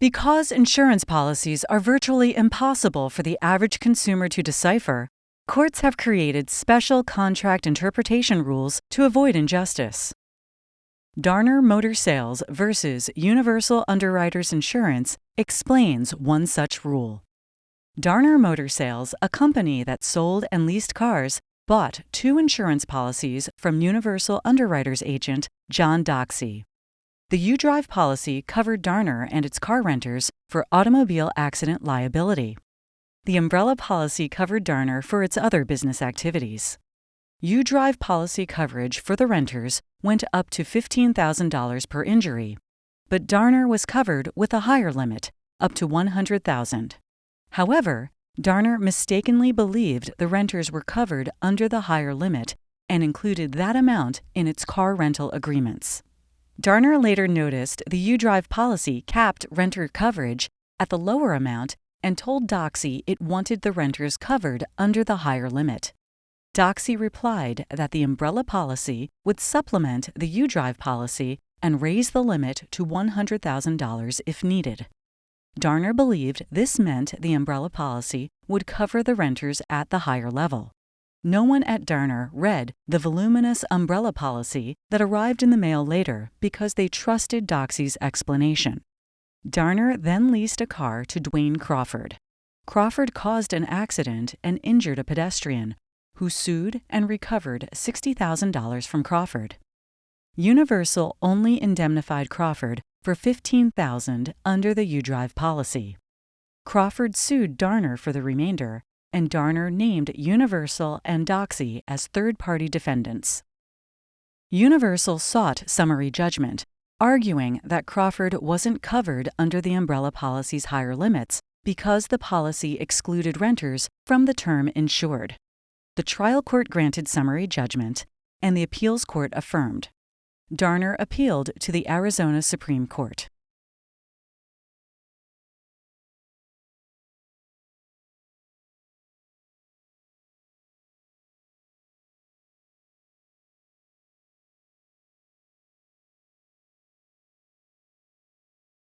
Because insurance policies are virtually impossible for the average consumer to decipher, courts have created special contract interpretation rules to avoid injustice. Darner Motor Sales versus Universal Underwriters Insurance explains one such rule. Darner Motor Sales, a company that sold and leased cars, bought 2 insurance policies from Universal Underwriters agent John Doxsee. The U-Drive policy covered Darner and its car renters for automobile accident liability. The umbrella policy covered Darner for its other business activities. U-Drive policy coverage for the renters went up to $15,000 per injury, but Darner was covered with a higher limit, up to $100,000. However, Darner mistakenly believed the renters were covered under the higher limit and included that amount in its car rental agreements. Darner later noticed the U-Drive policy capped renter coverage at the lower amount and told Doxsee it wanted the renters covered under the higher limit. Doxsee replied that the umbrella policy would supplement the U-Drive policy and raise the limit to $100,000 if needed. Darner believed this meant the umbrella policy would cover the renters at the higher level. No one at Darner read the voluminous umbrella policy that arrived in the mail later because they trusted Doxsee's explanation. Darner then leased a car to Dwayne Crawford. Crawford caused an accident and injured a pedestrian, who sued and recovered $60,000 from Crawford. Universal only indemnified Crawford for $15,000 under the U-Drive policy. Crawford sued Darner for the remainder, and Darner named Universal and Doxsee as third-party defendants. Universal sought summary judgment, arguing that Crawford wasn't covered under the umbrella policy's higher limits because the policy excluded renters from the term insured. The trial court granted summary judgment, and the appeals court affirmed. Darner appealed to the Arizona Supreme Court.